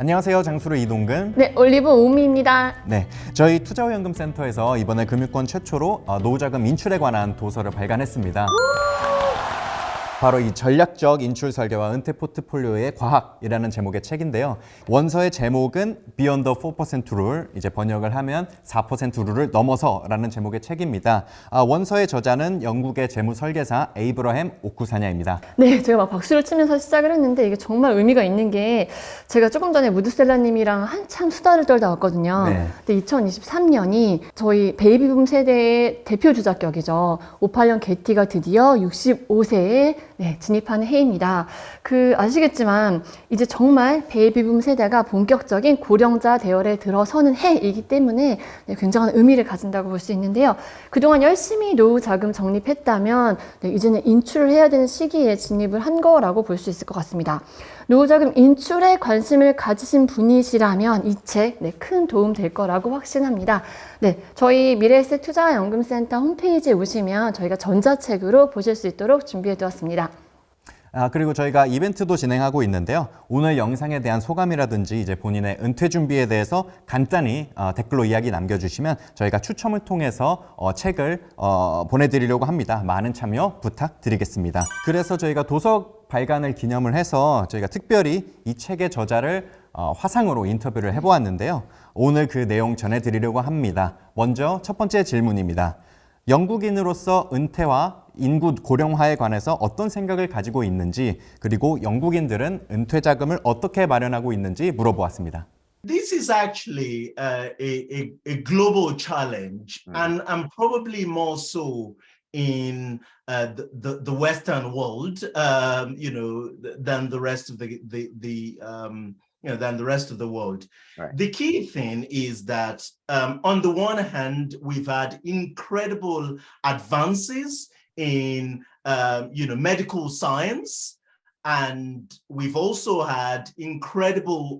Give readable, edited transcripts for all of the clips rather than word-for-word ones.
안녕하세요. 장수로 이동근. 네, 올리브 오미입니다. 네, 저희 투자와연금센터에서 이번에 금융권 최초로 노후자금 인출에 관한 도서를 발간했습니다. 바로 이 전략적 인출설계와 은퇴 포트폴리오의 과학이라는 제목의 책인데요. 원서의 제목은 Beyond the 4% Rule, 이제 번역을 하면 4% 룰을 넘어서라는 제목의 책입니다. 원서의 저자는 영국의 재무 설계사 에이브러햄 오쿠사냐입니다. 네, 제가 막 박수를 치면서 시작을 했는데 이게 정말 의미가 있는 게 제가 조금 전에 무드셀러님이랑 한참 수다를 떨다 왔거든요. 네. 근데 2023년이 저희 베이비붐 세대의 대표 주자격이죠. 58년 개티가 드디어 65세에 진입하는 해입니다. 아시겠지만 이제 정말 베이비붐 세대가 본격적인 고령자 대열에 들어서는 해이기 때문에 굉장한 의미를 가진다고 볼 수 있는데요. 그동안 열심히 노후 자금 적립했다면 이제는 인출을 해야 되는 시기에 진입을 한 거라고 볼 수 있을 것 같습니다. 노후 자금 인출에 관심을 가지신 분이시라면 이 책 큰 도움 될 거라고 확신합니다. 네, 저희 미래에셋투자와연금센터 홈페이지에 오시면 저희가 전자책으로 보실 수 있도록 준비해 두었습니다. 그리고 저희가 이벤트도 진행하고 있는데요. 오늘 영상에 대한 소감이라든지 이제 본인의 은퇴 준비에 대해서 간단히 댓글로 이야기 남겨주시면 저희가 추첨을 통해서 책을 보내드리려고 합니다. 많은 참여 부탁드리겠습니다. 그래서 저희가 도서 발간을 기념을 해서 저희가 특별히 이 책의 저자를 화상으로 인터뷰를 해보았는데요. 오늘 그 내용 전해드리려고 합니다. 먼저 첫 번째 질문입니다. 영국인으로서 은퇴와 인구 고령화에 관해서 어떤 생각을 가지고 있는지, 그리고 영국인들은 은퇴자금을 어떻게 마련하고 있는지 물어보았습니다. This is actually a global challenge, and probably more so in the Western world, than the rest of than the rest of the world. Right. The key thing is that on the one hand, we've had incredible advances in medical science, and we've also had incredible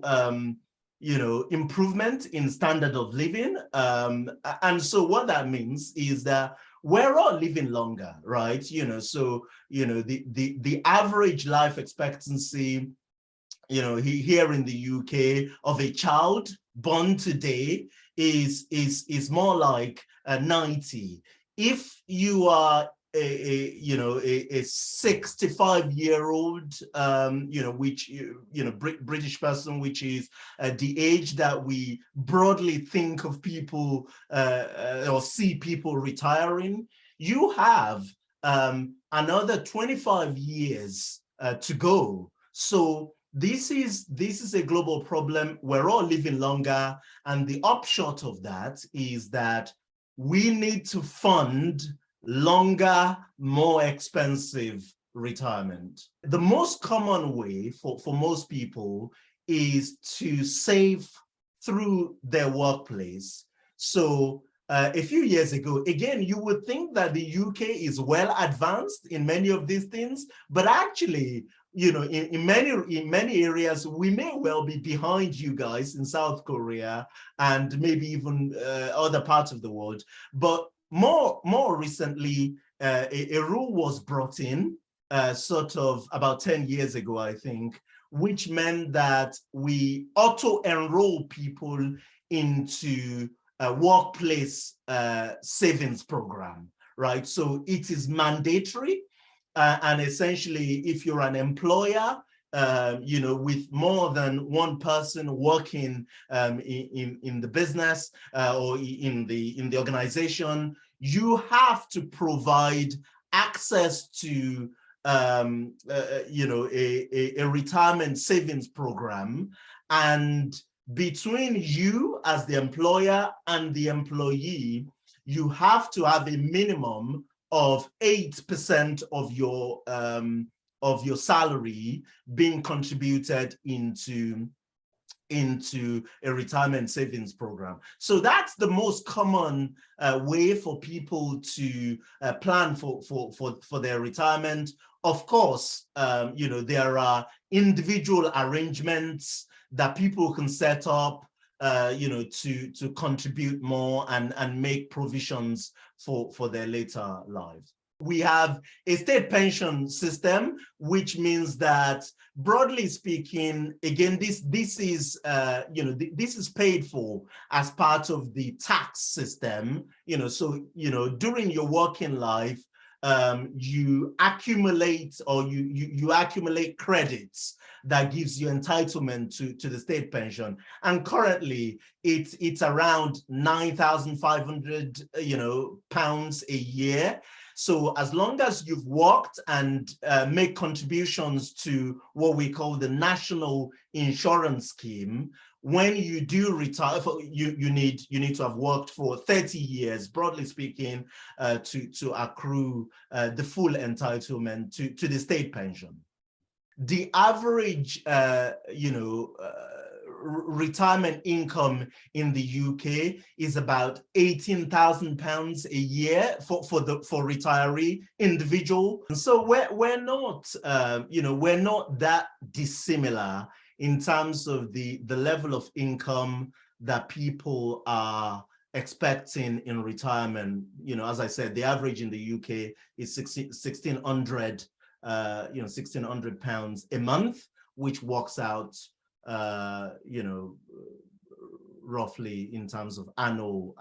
improvement in standard of living. And so what that means is that we're all living longer, right? The average life expectancy, here in the UK of a child born today is more like 90. If you are a 65-year-old, British person, which is the age that we broadly think of people or see people retiring, you have another 25 years to go. So this is a global problem. We're all living longer, and the upshot of that is that we need to fund longer, more expensive retirement. The most common way for most people is to save through their workplace. So a few years ago, again, you would think that the UK is well advanced in many of these things, but actually, in many areas, we may well be behind you guys in South Korea and maybe even other parts of the world. But more recently, a rule was brought in sort of about 10 years ago, I think, which meant that we auto-enroll people into a workplace savings program, right? So it is mandatory. And essentially, if you're an employer, with more than one person working in the business or in the organization, you have to provide access to a retirement savings program. And between you as the employer and the employee, you have to have a minimum of 8% of your salary being contributed into a retirement savings program. So that's the most common way for people to plan for their retirement. Of course, there are individual arrangements that people can set up to contribute more and make provisions for their later lives. We have a state pension system, which means that, broadly speaking, again, this is this is paid for as part of the tax system. So during your working life, you accumulate you accumulate credits that gives you entitlement to the state pension, and currently it's around £9,500 pounds a year. So as long as you've worked and make contributions to what we call the National Insurance Scheme, when you do retire, you need to have worked for 30 years, broadly speaking, to accrue the full entitlement to the state pension. The average, retirement income in the UK is about £18,000 a year for retiree individual. And so we're not that dissimilar in terms of the level of income that people are expecting in retirement. As I said, the average in the UK is £1,600 a month, which works out roughly in terms of annual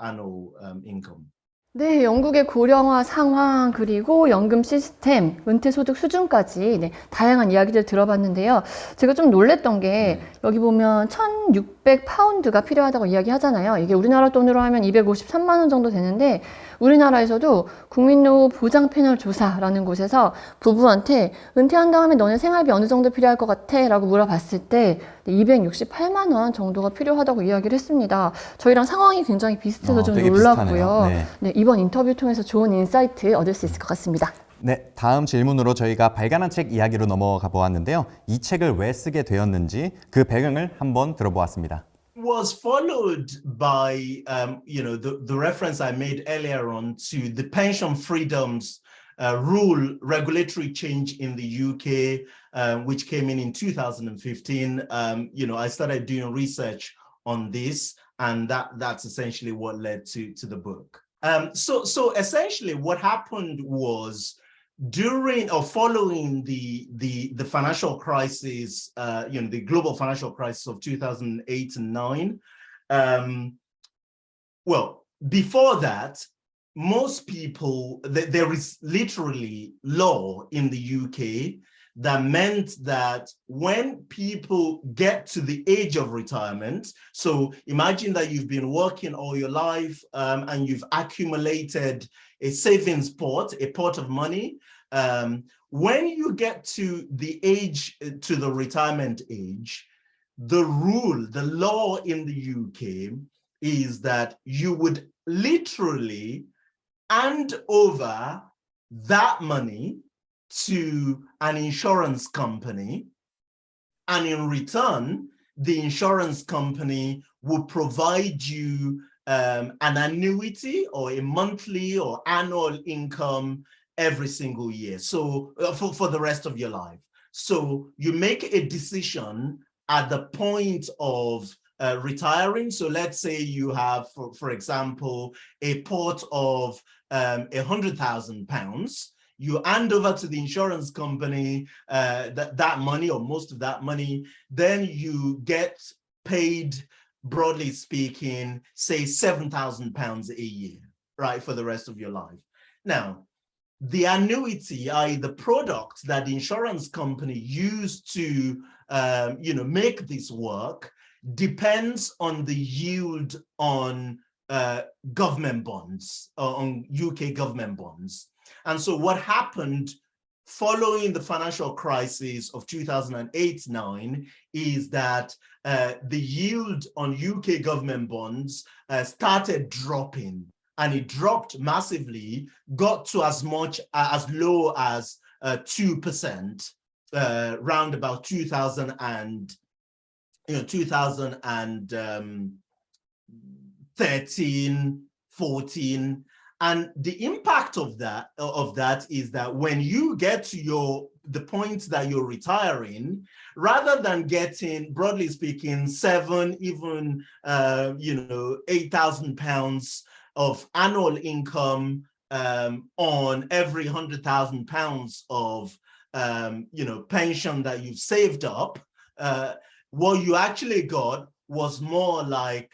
income. 네, 영국의 고령화 상황, 그리고 연금 시스템, 은퇴소득 수준까지 다양한 이야기들 들어봤는데요. 제가 좀 놀랬던 게 여기 보면 1,600파운드가 필요하다고 이야기하잖아요. 이게 우리나라 돈으로 하면 253만 원 정도 되는데, 우리나라에서도 국민노후 보장 패널 조사라는 곳에서 부부한테 은퇴한 다음에 너네 생활비 어느 정도 필요할 것 같아? 라고 물어봤을 때 268만 원 정도가 필요하다고 이야기를 했습니다. 저희랑 상황이 굉장히 비슷해서 좀 놀랐고요. 네, 이번 인터뷰 통해서 좋은 인사이트 얻을 수 있을 것 같습니다. 네, 다음 질문으로 저희가 발간한 책 이야기로 넘어가 보았는데요. 이 책을 왜 쓰게 되었는지 그 배경을 한번 들어보았습니다. Was followed by the reference I made earlier on to the pension freedoms rule regulatory change in the UK, which came in 2015. I started doing research on this, and that's essentially what led to the book. So essentially what happened was, during or following the financial crisis, the global financial crisis of 2008 and 9, well, before that, most people, there is literally law in the UK that meant that when people get to the age of retirement, so imagine that you've been working all your life and you've accumulated a savings pot, a pot of money. When you get to the age, to the retirement age, the law in the UK is that you would literally hand over that money to an insurance company, and in return, the insurance company will provide you an annuity or a monthly or annual income every single year, so for the rest of your life. So you make a decision at the point of retiring. So let's say you have, for example, a pot of £100,000. You hand over to the insurance company that money, or most of that money, then you get paid, broadly speaking, say £7,000 a year, right, for the rest of your life. Now, the annuity, i.e. the product that the insurance company used to make this work, depends on the yield on government bonds, on UK government bonds. And so what happened following the financial crisis of 2008-9 is that the yield on UK government bonds started dropping, and it dropped massively, got to as low as 2%, round about 2013, 14. And the impact of that is that when you get to the point that you're retiring, rather than getting, broadly speaking, even £8,000 of annual income on every £100,000 of pension that you've saved up. What you actually got was more like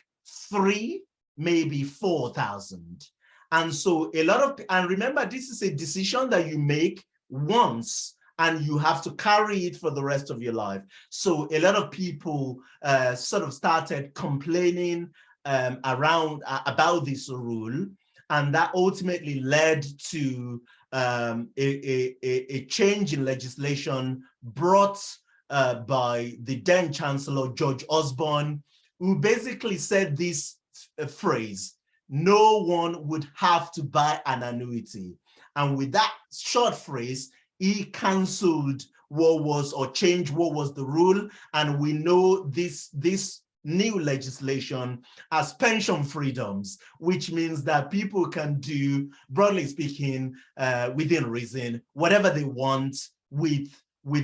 3, maybe 4,000. And so and remember, this is a decision that you make once and you have to carry it for the rest of your life. So a lot of people sort of started complaining about this rule, and that ultimately led to a change in legislation brought by the then Chancellor, George Osborne, who basically said this phrase: no one would have to buy an annuity. And with that short phrase, he cancelled changed what was the rule. And we know this new legislation as pension freedoms, which means that people can do, broadly speaking, within reason, whatever they want with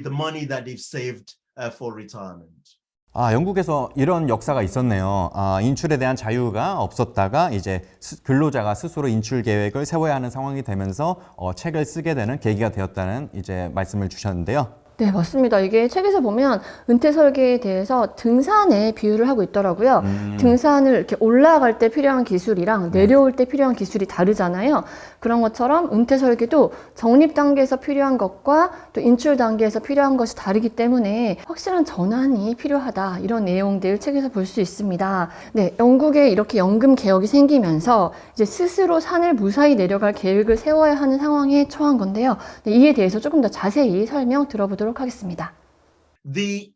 the money that they've saved for retirement. 영국에서 이런 역사가 있었네요. 인출에 대한 자유가 없었다가 이제 근로자가 스스로 인출 계획을 세워야 하는 상황이 되면서 책을 쓰게 되는 계기가 되었다는 이제 말씀을 주셨는데요. 네, 맞습니다. 이게 책에서 보면 은퇴 설계에 대해서 등산에 비유를 하고 있더라고요. 등산을 이렇게 올라갈 때 필요한 기술이랑 내려올 때 필요한 기술이 다르잖아요. 그런 것처럼 은퇴 설계도 적립 단계에서 필요한 것과 또 인출 단계에서 필요한 것이 다르기 때문에 확실한 전환이 필요하다, 이런 내용들 책에서 볼 수 있습니다. 네, 영국에 이렇게 연금 개혁이 생기면서 이제 스스로 산을 무사히 내려갈 계획을 세워야 하는 상황에 처한 건데요. 네, 이에 대해서 조금 더 자세히 설명 들어보도록 하겠습니다. The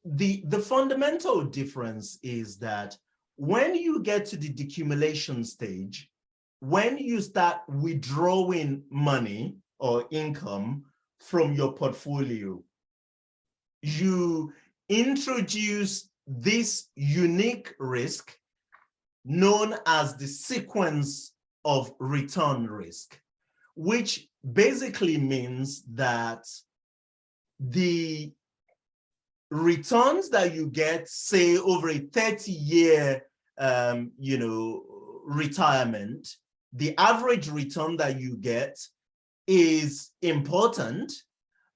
fundamental difference is that when you get to the decumulation stage, when you start withdrawing money or income from your portfolio, you introduce this unique risk known as the sequence of return risk, which basically means that the returns that you get, say, over a 30-year, retirement, the average return that you get is important,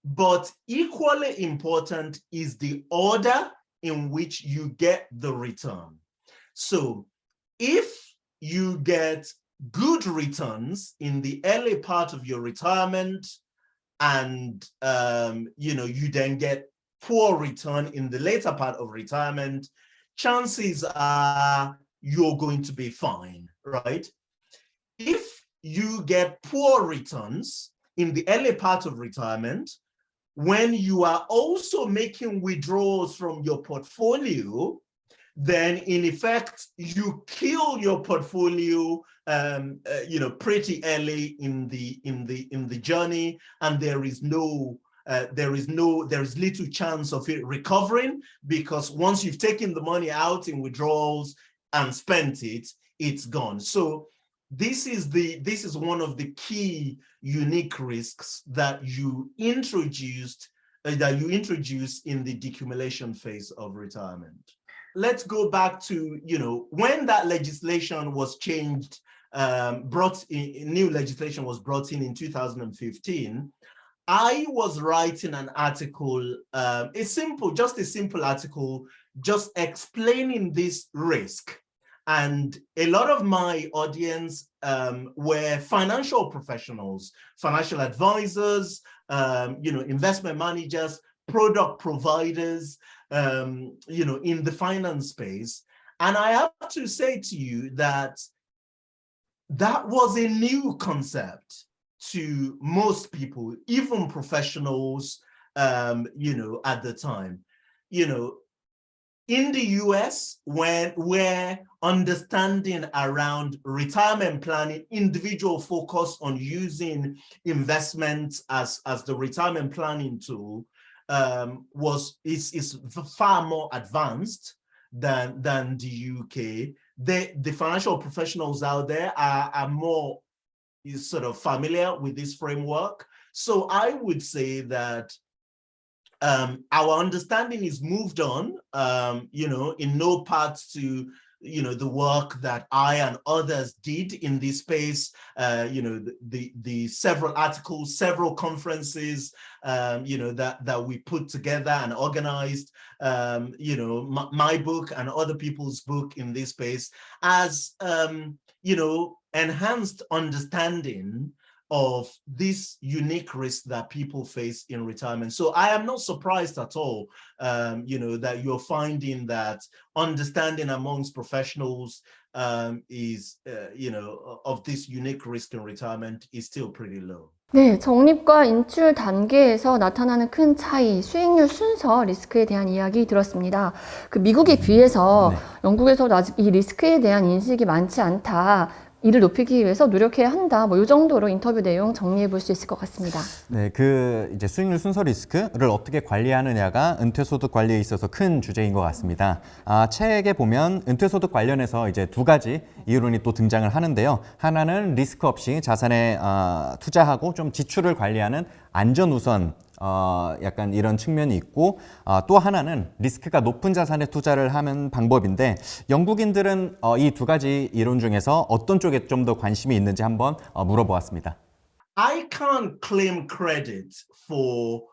but equally important is the order in which you get the return. So if you get good returns in the early part of your retirement, and you then get poor return in the later part of retirement, chances are you're going to be fine, right? If you get poor returns in the early part of retirement, when you are also making withdrawals from your portfolio, then in effect you kill your portfolio pretty early in the journey, and there is little chance of it recovering, because once you've taken the money out in withdrawals and spent it, it's gone. So this is one of the key unique risks that you introduce in the decumulation phase of retirement. Let's go back to, when that legislation was changed, new legislation was brought in 2015. I was writing an article, a simple article, just explaining this risk. And a lot of my audience were financial professionals, financial advisors, investment managers, product providers, in the finance space. And I have to say to you that was a new concept to most people, even professionals, at the time. In the US, where understanding around retirement planning, individual focus on using investments as the retirement planning tool, is far more advanced than the UK. The financial professionals out there are more sort of familiar with this framework. So I would say that our understanding is moved on, in no part to the work that I and others did in this space, the several articles, several conferences, that we put together and organized, my book and other people's book in this space as, enhanced understanding of this unique risk that people face in retirement. So I am not surprised at all, that you're finding that understanding amongst professionals is, of this unique risk in retirement is still pretty low. 네, 적립과 인출 단계에서 나타나는 큰 차이, 수익률 순서, 리스크에 대한 이야기 들었습니다. 그 미국에 비해서 영국에서도 아직 이 리스크에 대한 인식이 많지 않다. 이를 높이기 위해서 노력해야 한다. 이 정도로 인터뷰 내용 정리해 볼 수 있을 것 같습니다. 네, 이제 수익률 순서 리스크를 어떻게 관리하느냐가 은퇴소득 관리에 있어서 큰 주제인 것 같습니다. 책에 보면 은퇴소득 관련해서 이제 두 가지 이론이 또 등장을 하는데요. 하나는 리스크 없이 자산에 투자하고 좀 지출을 관리하는 안전 우선 약간 이런 측면이 있고, 또 하나는 리스크가 높은 자산에 투자를 하는 방법인데, 영국인들은 이 두 가지 이론 중에서 어떤 쪽에 좀 더 관심이 있는지 한번 물어보았습니다. I can't claim credit for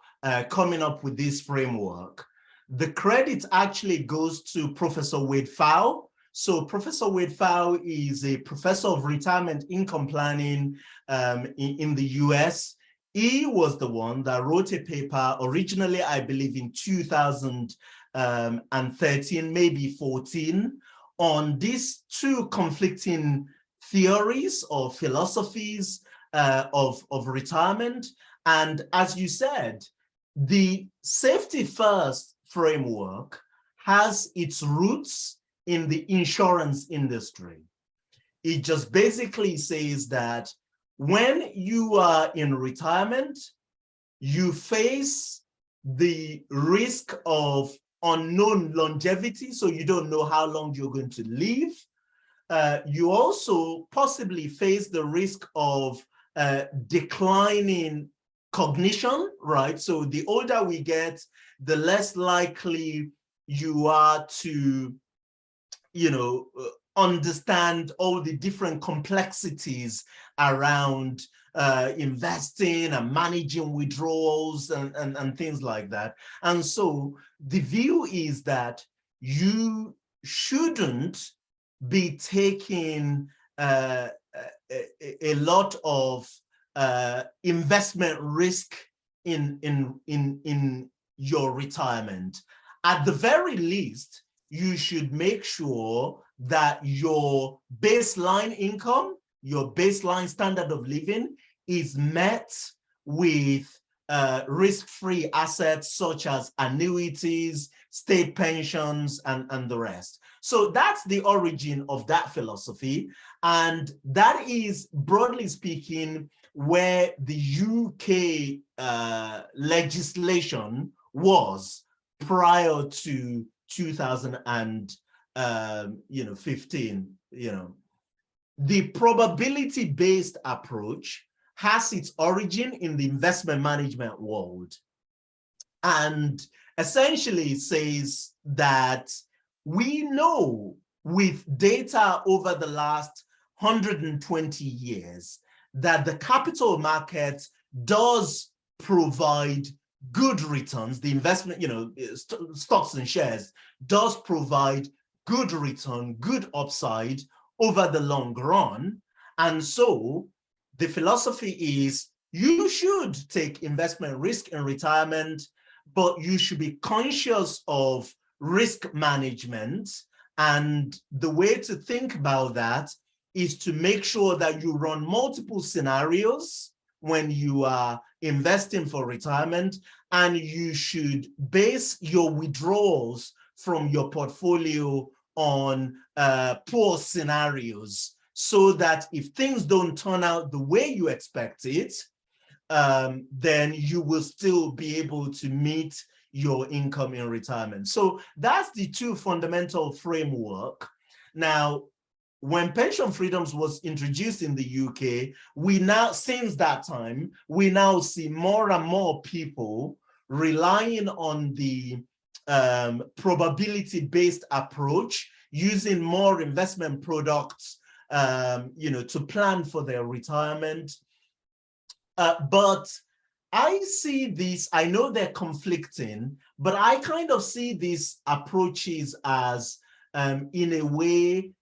coming up with this framework. The credit actually goes to Professor Wade Pfau. So Professor Wade Pfau is a professor of retirement income planning in the US. He was the one that wrote a paper originally, I believe in 2013, maybe 14, on these two conflicting theories or philosophies of retirement. And as you said, the safety first framework has its roots in the insurance industry. It just basically says that when you are in retirement, you face the risk of unknown longevity, so you don't know how long you're going to live. You also possibly face the risk of declining cognition, right? So the older we get, the less likely you are to, understand all the different complexities around investing and managing withdrawals and things like that. And so the view is that you shouldn't be taking a lot of investment risk in your retirement. At the very least, you should make sure that your baseline income, your baseline standard of living is met with risk-free assets such as annuities, state pensions, and the rest. So that's the origin of that philosophy. And that is, broadly speaking, where the UK legislation was prior to 2015. The probability-based approach has its origin in the investment management world, and essentially says that we know with data over the last 120 years that the capital market does provide good returns. The investment, stocks and shares does provide good return, good upside over the long run. And so the philosophy is you should take investment risk in retirement, but you should be conscious of risk management. And the way to think about that is to make sure that you run multiple scenarios when you are investing for retirement, and you should base your withdrawals from your portfolio on poor scenarios, so that if things don't turn out the way you expect it, then you will still be able to meet your income in retirement. So that's the two fundamental framework. Now, when pension freedoms was introduced in the UK, since that time, we now see more and more people relying on the probability-based approach using more investment products, to plan for their retirement. But I see this, I know they're conflicting, but I kind of see these approaches as, in a way,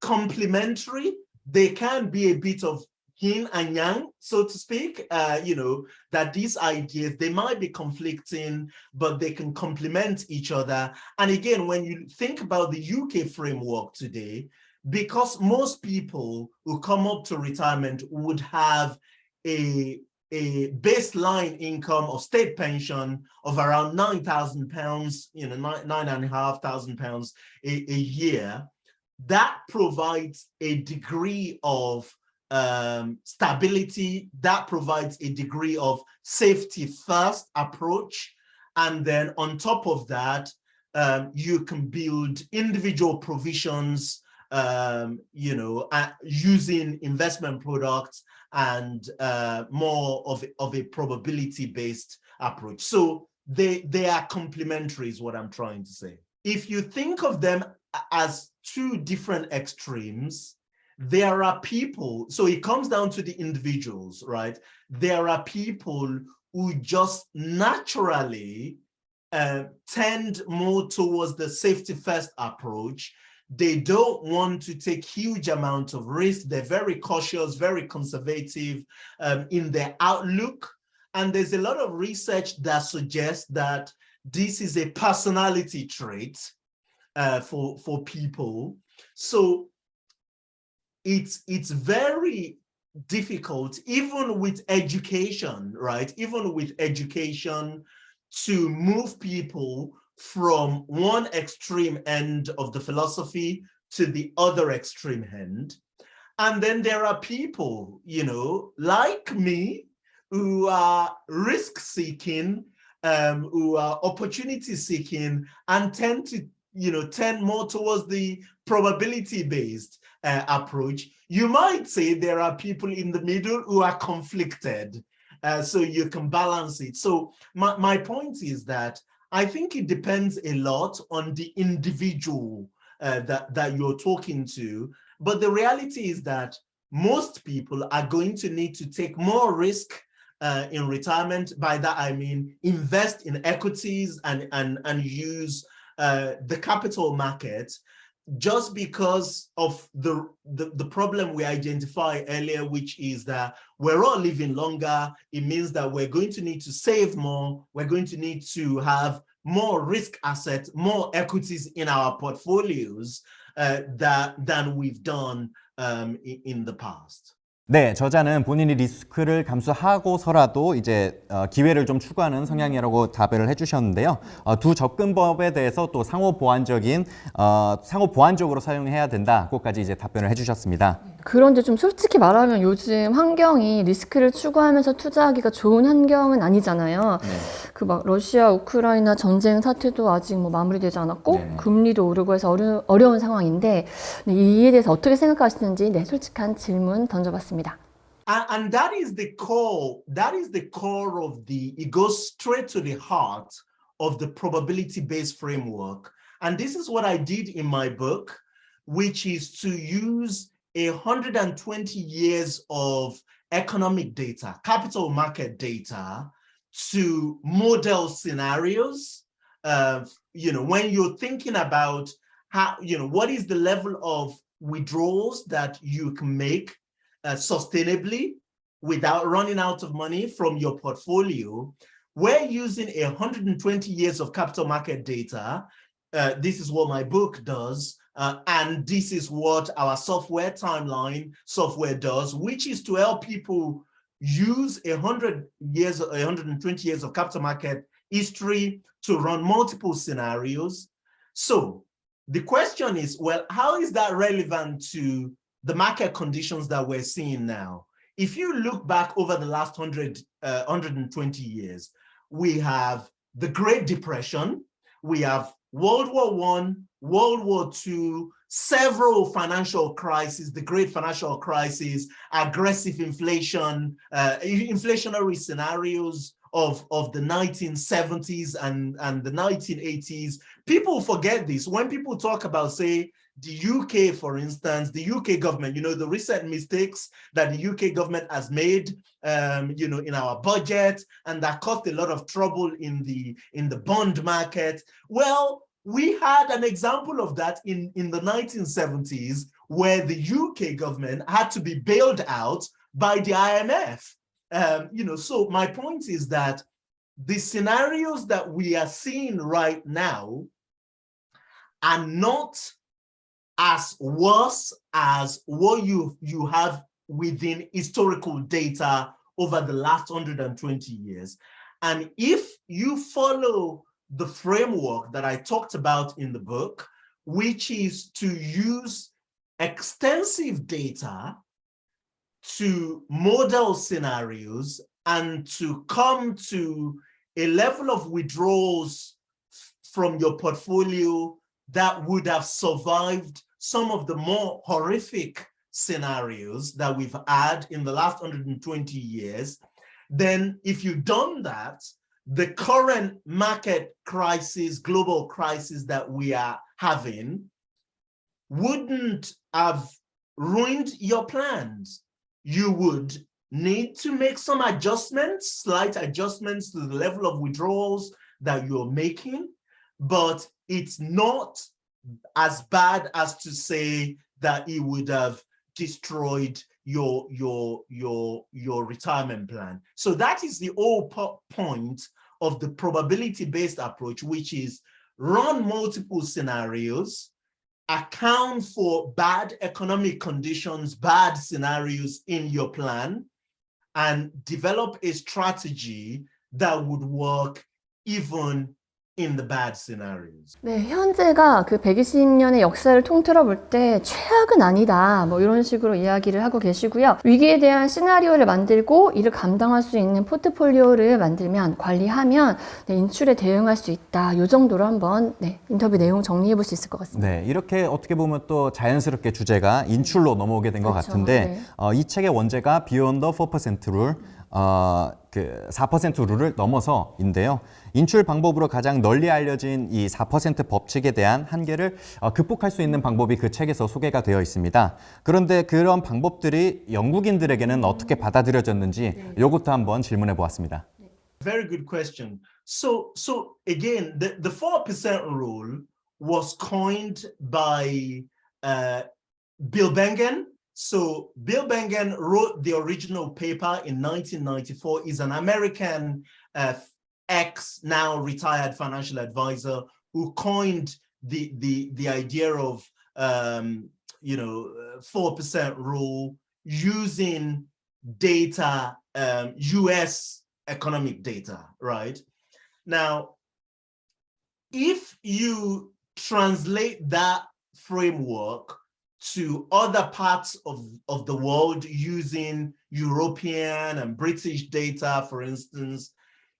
complementary. They can be a bit of yin and yang, so to speak, that these ideas, they might be conflicting, but they can complement each other. And again, when you think about the UK framework today, because most people who come up to retirement would have a baseline income of state pension of around £9,000, £9,500 a year, that provides a degree of stability, that provides a degree of safety first approach. And then on top of that, you can build individual provisions, using investment products and more of a probability-based approach. So they are complementary is what I'm trying to say. If you think of them as two different extremes, there are people, so it comes down to the individuals, right? There are people who just naturally tend more towards the safety first approach. They don't want to take huge amounts of risk. They're very cautious, very conservative in their outlook. And there's a lot of research that suggests that this is a personality trait for people. So it's very difficult, even with education, right? Even with education, to move people from one extreme end of the philosophy to the other extreme end. And then there are people, like me, who are risk-seeking, who are opportunity-seeking, and tend more towards the probability-based approach. You might say there are people in the middle who are conflicted, so you can balance it. So my point is that I think it depends a lot on the individual that you're talking to. But the reality is that most people are going to need to take more risk in retirement. By that, I mean invest in equities and use the capital market, just because of the problem we identified earlier, which is that we're all living longer. It means that we're going to need to save more. We're going to need to have more risk assets, more equities in our portfolios than we've done in the past. 네, 저자는 본인이 리스크를 감수하고서라도 이제 기회를 좀 추구하는 성향이라고 답을 해주셨는데요. 두 접근법에 대해서 또 상호 보완적으로 사용해야 된다고까지 이제 답변을 해주셨습니다. 그런데 좀 솔직히 말하면 요즘 환경이 리스크를 추구하면서 투자하기가 좋은 환경은 아니잖아요. 네. 그 막 러시아, 우크라이나 전쟁 사태도 아직 마무리되지 않았고 네. 금리도 오르고 해서 어려운 상황인데 이에 대해서 어떻게 생각하시는지 솔직한 질문 던져봤습니다. And that is the core. That is the core of it goes straight to the heart of the probability-based framework. And this is what I did in my book, which is to use 120 years of economic data, capital market data, to model scenarios. When you're thinking about how, what is the level of withdrawals that you can make sustainably without running out of money from your portfolio, we're using 120 years of capital market data. This is what my book does. And this is what our software timeline software does, which is to help people use 120 years of capital market history to run multiple scenarios. So the question is, well, how is that relevant to the market conditions that we're seeing now? If you look back over the last 120 years, we have the Great Depression, we have World War I, World War II, several financial crises, the Great Financial Crisis, aggressive inflation, inflationary scenarios of the 1970s and the 1980s, people forget this. When people talk about, say, the UK, for instance, the UK government, the recent mistakes that the UK government has made, in our budget, and that caused a lot of trouble in the bond market. Well, we had an example of that in the 1970s, where the UK government had to be bailed out by the IMF. So my point is that the scenarios that we are seeing right now are not as worse as what you have within historical data over the last 120 years. And if you follow the framework that I talked about in the book, which is to use extensive data to model scenarios and to come to a level of withdrawals from your portfolio that would have survived some of the more horrific scenarios that we've had in the last 120 years, then if you've done that, the current market crisis, global crisis that we are having wouldn't have ruined your plans. You would need to make some adjustments, slight adjustments to the level of withdrawals that you're making, but it's not as bad as to say that it would have destroyed your retirement plan. So that is the whole point of the probability-based approach, which is run multiple scenarios, account for bad economic conditions, bad scenarios in your plan, and develop a strategy that would work even in the bad scenarios. 네, 현재가 그 120년의 역사를 통틀어 볼 때 최악은 아니다. 뭐 이런 식으로 이야기를 하고 계시고요. 위기에 대한 시나리오를 만들고 이를 감당할 수 있는 포트폴리오를 만들면, 관리하면 인출에 대응할 수 있다. 이 정도로 한번 인터뷰 내용 정리해 볼 수 있을 것 같습니다. 네, 이렇게 어떻게 보면 또 자연스럽게 주제가 인출로 넘어오게 된 것 같은데 이 책의 원제가 Beyond the 4% Rule, 그 4% 룰을 넘어서인데요. 인출 방법으로 가장 널리 알려진 이 4% 법칙에 대한 한계를 극복할 수 있는 방법이 그 책에서 소개가 되어 있습니다. 그런데 그런 방법들이 영국인들에게는 어떻게 받아들여졌는지 이것도 한번 질문해 보았습니다. Very good question. So again, the 4% rule was coined by Bill Bengen. So Bill Bengen wrote the original paper in 1994. He's an American ex-now retired financial advisor who coined the idea of 4% rule using data, US economic data, right? Now, if you translate that framework to other parts of the world using European and British data, for instance,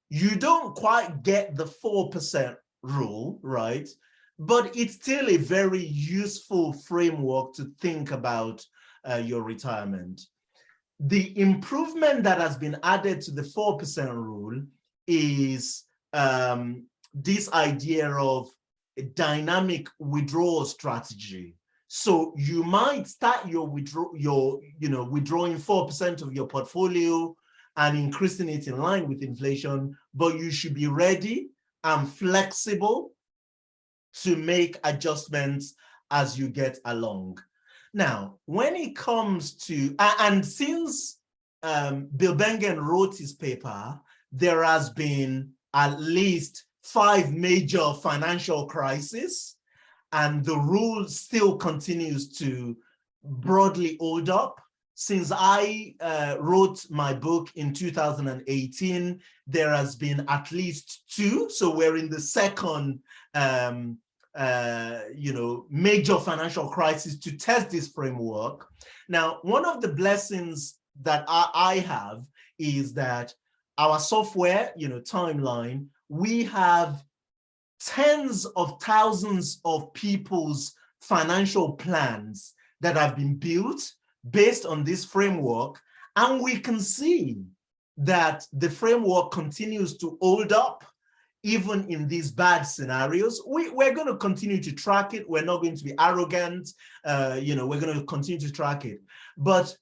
you don't quite get the 4% rule, right? But it's still a very useful framework to think about your retirement. The improvement that has been added to the 4% rule is this idea of a dynamic withdrawal strategy. So you might start your withdrawing 4% of your portfolio and increasing it in line with inflation, but you should be ready and flexible to make adjustments as you get along. Now, when it comes to, and since Bill Bengen wrote his paper, there has been at least 5 major financial crises, and the rule still continues to broadly hold up. Since I wrote my book in 2018, there has been at least 2. So we're in the second, major financial crisis to test this framework. Now, one of the blessings that I have is that our software, Timeline, we have tens of thousands of people's financial plans that have been built based on this framework, and we can see that the framework continues to hold up even in these bad scenarios. We're going to continue to track it. We're not going to be arrogant. We're going to continue to track it. But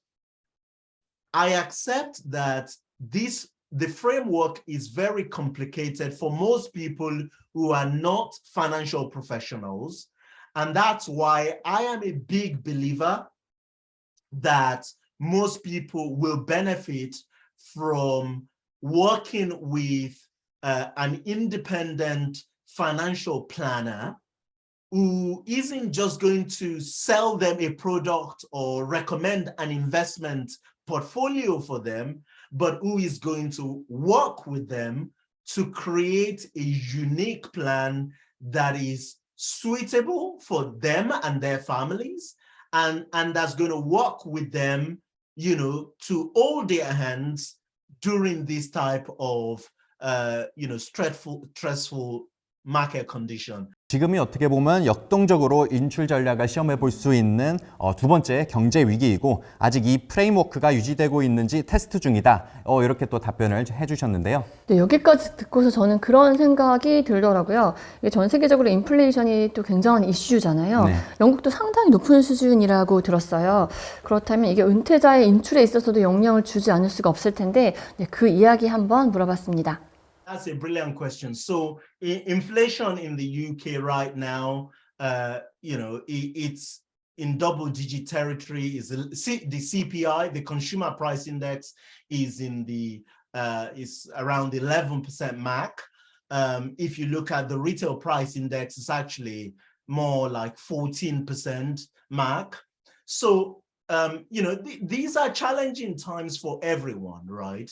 I accept that the framework is very complicated for most people who are not financial professionals. And that's why I am a big believer that most people will benefit from working with an independent financial planner who isn't just going to sell them a product or recommend an investment portfolio for them, but who is going to work with them to create a unique plan that is suitable for them and their families, and that's going to work with them, to hold their hands during this type of stressful market condition. 지금이 어떻게 보면 역동적으로 인출 전략을 시험해 볼 수 있는 두 번째 경제 위기이고 아직 이 프레임워크가 유지되고 있는지 테스트 중이다. 이렇게 또 답변을 해주셨는데요. 네, 여기까지 듣고서 저는 그런 생각이 들더라고요. 이게 전 세계적으로 인플레이션이 또 굉장한 이슈잖아요. 네. 영국도 상당히 높은 수준이라고 들었어요. 그렇다면 이게 은퇴자의 인출에 있어서도 영향을 주지 않을 수가 없을 텐데 그 이야기 한번 물어봤습니다. That's a brilliant question. So inflation in the UK right now, it's in double-digit territory. Is the CPI, the Consumer Price Index, is is around 11% mark. If you look at the Retail Price Index, it's actually more like 14% mark. So these are challenging times for everyone, right?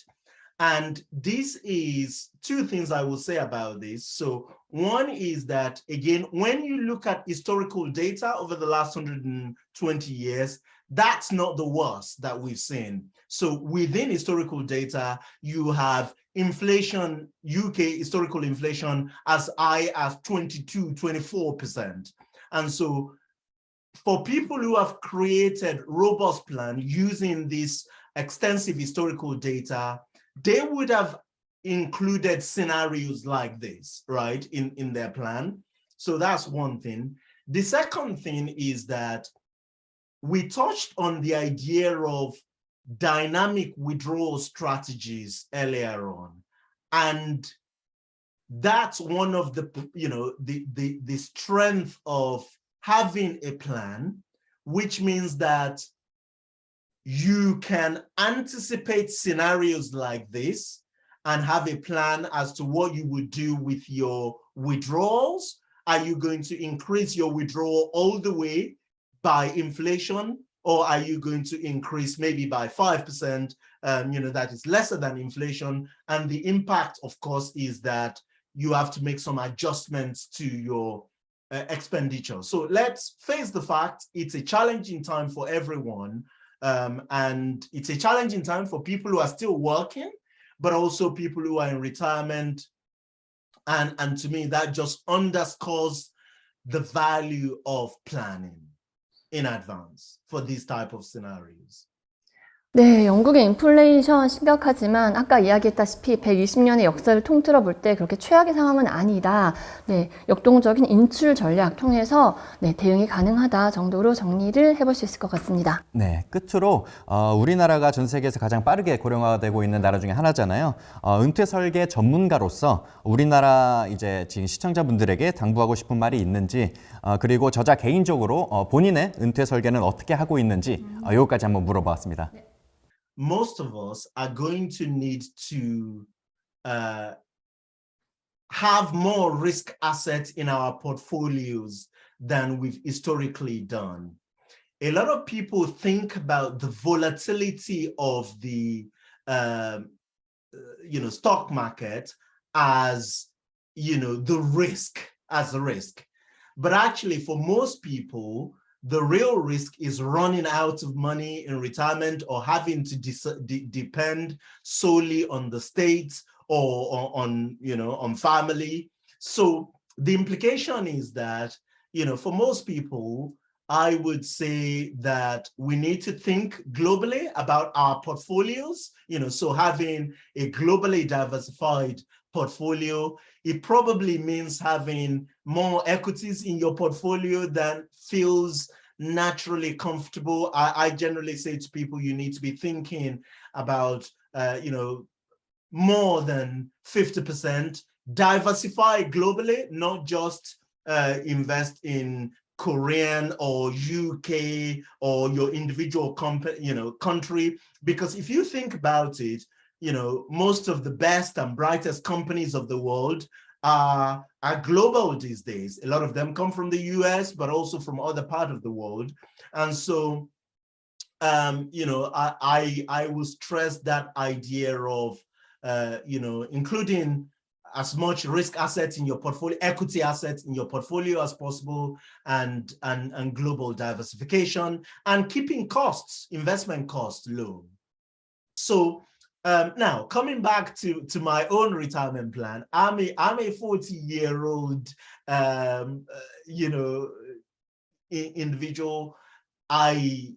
And this is two things I will say about this. So one is that, again, when you look at historical data over the last 120 years, that's not the worst that we've seen. So within historical data, you have inflation, UK historical inflation as high as 22-24%. And so for people who have created robust plan using this extensive historical data, they would have included scenarios like this, right, in their plan. So that's one thing. The second thing is that we touched on the idea of dynamic withdrawal strategies earlier on. And that's one of the, the strength of having a plan, which means that you can anticipate scenarios like this and have a plan as to what you would do with your withdrawals. Are you going to increase your withdrawal all the way by inflation, or are you going to increase maybe by 5%, that is lesser than inflation? And the impact, of course, is that you have to make some adjustments to your expenditure. So let's face the fact, it's a challenging time for everyone. And it's a challenging time for people who are still working, but also people who are in retirement. And to me, that just underscores the value of planning in advance for these type of scenarios. 네, 영국의 인플레이션 심각하지만 아까 이야기했다시피 120년의 역사를 통틀어 볼 때 그렇게 최악의 상황은 아니다. 네, 역동적인 인출 전략 통해서 대응이 가능하다 정도로 정리를 해볼 수 있을 것 같습니다. 네, 끝으로 우리나라가 전 세계에서 가장 빠르게 고령화되고 있는 나라 중에 하나잖아요. 은퇴 설계 전문가로서 우리나라 이제 지금 시청자분들에게 당부하고 싶은 말이 있는지, 그리고 저자 개인적으로 본인의 은퇴 설계는 어떻게 하고 있는지 요거까지 한번 물어봤습니다. 네. Most of us are going to need to have more risk assets in our portfolios than we've historically done. A lot of people think about the volatility of the stock market as the risk, as a risk. But actually, for most people, the real risk is running out of money in retirement or having to depend solely on the state or on family. So the implication is that, for most people, I would say that we need to think globally about our portfolios, so having a globally diversified portfolio, it probably means having more equities in your portfolio than feels naturally comfortable. I generally say to people, you need to be thinking about, more than 50%. Diversify globally, not just invest in Korean or UK or your individual country. Because if you think about it, most of the best and brightest companies of the world are global these days. A lot of them come from the US, but also from other parts of the world. And so, I will stress that idea of, including as much risk assets in your portfolio, equity assets in your portfolio as possible, and global diversification, and keeping costs, investment costs low. So now coming back to my own retirement plan, I'm a 40-year-old, individual. I,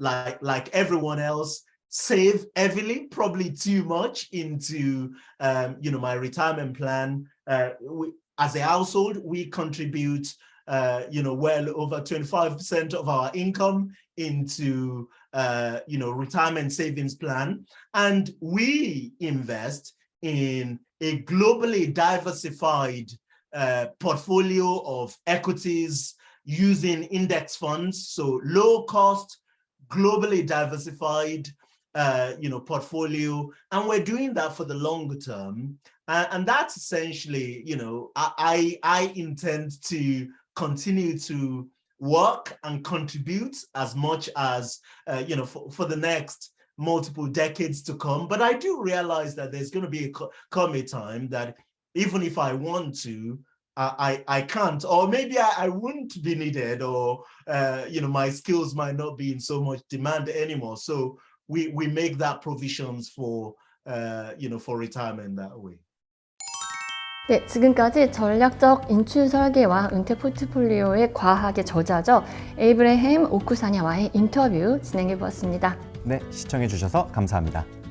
like everyone else, save heavily, probably too much into, my retirement plan. As a household, we contribute, well over 25% of our income into, retirement savings plan. And we invest in a globally diversified portfolio of equities using index funds. So low cost, globally diversified, portfolio, and we're doing that for the longer term, and that's essentially, I intend to continue to work and contribute as much as, for the next multiple decades to come. But I do realize that there's going to be come a time that even if I want to, I can't, or maybe I wouldn't be needed, or my skills might not be in so much demand anymore. So we make that provisions for for retirement that way. 네, 지금까지 전략적 인출 설계와 은퇴 포트폴리오의 과학의 저자죠. 에이브레햄 오쿠사냐와의 인터뷰 진행해 보았습니다. 네, 시청해 주셔서 감사합니다.